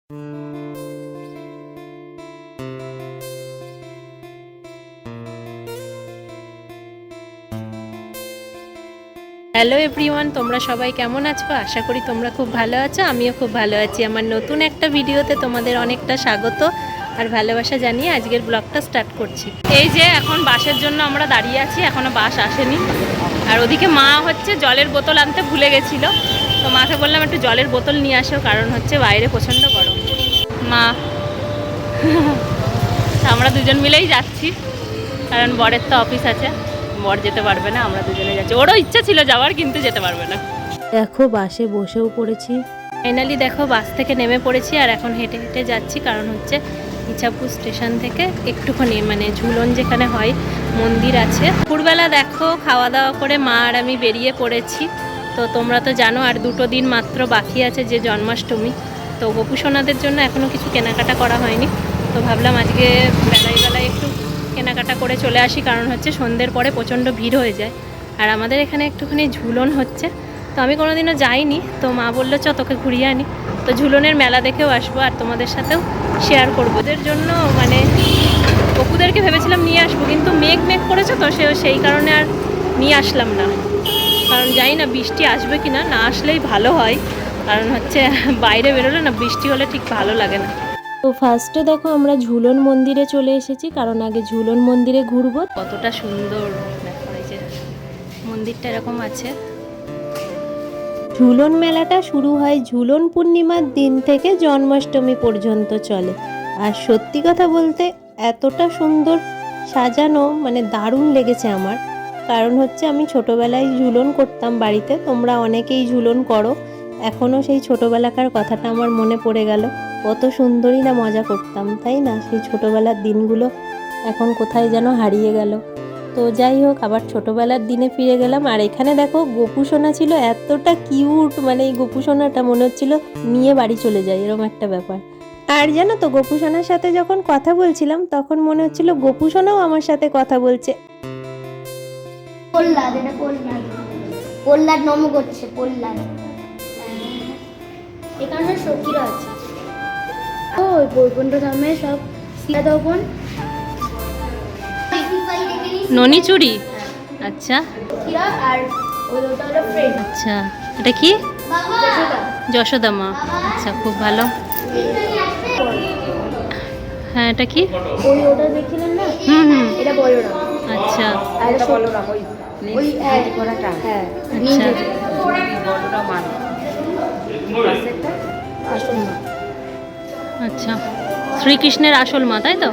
Hello everyone, তোমরা সবাই কেমন আছো? আশা করি তোমরা খুব ভালো আছো। আমিও খুব ভালো আছি। আমার নতুন একটা ভিডিওতে তোমাদের অনেকটা স্বাগত আর ভালোবাসা জানিয়ে আজকের ব্লগটা স্টার্ট করছি। এই যে এখন বাসের জন্য আমরা দাঁড়িয়ে আছি, এখনও বাস আসেনি। আর ওদিকে মা হচ্ছে জলের বোতল আনতে ভুলে গেছিলো, তো মাকে বললাম একটু জলের বোতল নিয়ে আসো, কারণ হচ্ছে বাইরে প্রচণ্ড গরম। মা আমরা দুজন মিলেই যাচ্ছি, কারণ বরের তো অফিস আছে, বর যেতে পারবে না, আমরা দুজনে যাচ্ছি। ওরও ইচ্ছা ছিল যাওয়ার, কিন্তু যেতে পারবে না। দেখো বাসে বসেও পড়েছি, ফাইনালি দেখো বাস থেকে নেমে পড়েছি আর এখন হেঁটে হেঁটে যাচ্ছি, কারণ হচ্ছে ইছাপুর স্টেশন থেকে একটুখানি মানে ঝুলন যেখানে হয় মন্দির আছে। দুপুরবেলা দেখো খাওয়া দাওয়া করে মা আর আমি বেরিয়ে পড়েছি। তো তোমরা তো জানো আর 2 দিন মাত্র বাকি আছে যে জন্মাষ্টমী। তো গোপুসোনাদের জন্য এখনও কিছু কেনাকাটা করা হয়নি, তো ভাবলাম আজকে বেলায় একটু কেনাকাটা করে চলে আসি, কারণ হচ্ছে সন্ধ্যের পরে প্রচণ্ড ভিড় হয়ে যায়। আর আমাদের এখানে একটুখানি ঝুলন হচ্ছে, তো আমি কোনোদিনও যাইনি, তো মা বললো চ তোকে ঘুরিয়ে আনি। তো ঝুলনের মেলা দেখেও আসবো আর তোমাদের সাথেও শেয়ার করবো। ওদের জন্য মানে অপুদেরকে ভেবেছিলাম নিয়ে আসবো, কিন্তু মেঘ করেছে, তো সেই কারণে আর নিয়ে আসলাম না। কারণ জানি না বৃষ্টি আসবে কি না, না আসলেই ভালো হয়, কারণ হচ্ছে বাইরে বেরোলে না বৃষ্টি হলে ঠিক ভালো লাগে না। তো ফার্স্টে দেখো আমরা ঝুলন মন্দিরে চলে এসেছি, কারণ আগে ঝুলন মন্দিরে ঘুরবো। কতটা সুন্দর দেখো, এই যে মন্দিরটা এরকম আছে। ঝুলন মেলাটা শুরু হয় ঝুলন পূর্ণিমার দিন থেকে জন্মাষ্টমী পর্যন্ত চলে। আর সত্যি কথা বলতে এতটা সুন্দর সাজানো, মানে দারুণ লেগেছে আমার। কারণ হচ্ছে আমি ছোটোবেলায় ঝুলন করতাম বাড়িতে, তোমরা অনেকেই ঝুলন করো, এখনও সেই ছোটোবেলাকার কথাটা আমার মনে পড়ে গেল। কত সুন্দরই না মজা করতাম, তাই না? সেই ছোটোবেলার দিনগুলো এখন কোথায় যেন হারিয়ে গেল। তো যাই হোক, আবার ছোটোবেলার দিনে ফিরে গেলাম। আর এখানে দেখো গোপুসোনা ছিল, এতটা কিউট, মানে এই গোপুসোনাটা মনে হচ্ছিল নিয়ে বাড়ি চলে যায়, এরকম একটা ব্যাপার। আর জানো তো, গোপুসোনার সাথে যখন কথা বলছিলাম তখন মনে হচ্ছিল গোপুসোনাও আমার সাথে কথা বলছে। প্রহ্লাদ নম করছে, প্রহ্লাদ এখানে সখীরা আছে। ওই বৈকুণ্ঠ ধামে সব সীতা তখন ননি চুরি। আচ্ছা, আর ওটা হলো ফ্রেন্ড। আচ্ছা, এটা কি? যশোদা মা। আচ্ছা, খুব ভালো। হ্যাঁ, এটা কি? ওই ওটা দেখছিলেন না? এটা বলরাম। আচ্ছা, আর এটা বলরাম, ওই হ্যাঁ ঘোড়াটা, হ্যাঁ আচ্ছা, বলরাম মান পাশেরটা আসল মা। আচ্ছা, শ্রীকৃষ্ণের আসল মা, তাই তো?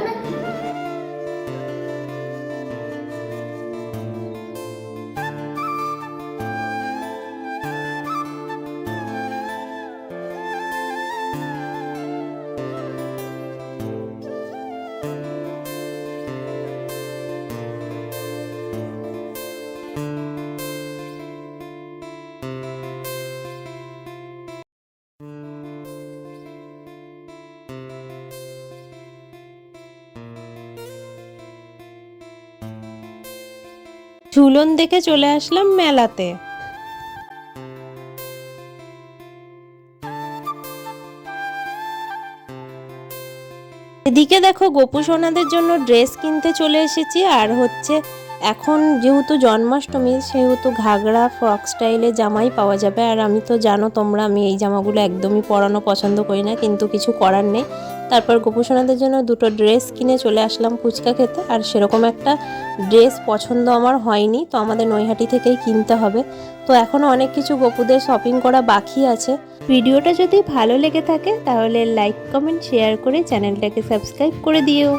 ঝুলন দেখে চলে আসলাম মেলাতে। এদিকে দেখো গোপুসোনাদের জন্য ড্রেস কিনতে চলে এসেছি। আর হচ্ছে এখন যেহেতু জন্মাষ্টমী, সেহেতু ঘাগরা ফ্রক স্টাইলে জামাই পাওয়া যাবে। আর আমি তো জানো তোমরা, আমি এই জামাগুলো একদমই পরানো পছন্দ করি না, কিন্তু কিছু করার নেই। তারপর গোপুসোনাদের জন্য 2টো ড্রেস কিনে চলে আসলাম ফুচকা খেতে। আর সেরকম একটা ড্রেস পছন্দ আমার হয়নি, তো আমাদের নৈহাটি থেকেই কিনতে হবে। তো এখনও অনেক কিছু গোপুদের শপিং করা বাকি আছে। ভিডিওটা যদি ভালো লেগে থাকে তাহলে লাইক কমেন্ট শেয়ার করে চ্যানেলটাকে সাবস্ক্রাইব করে দিও।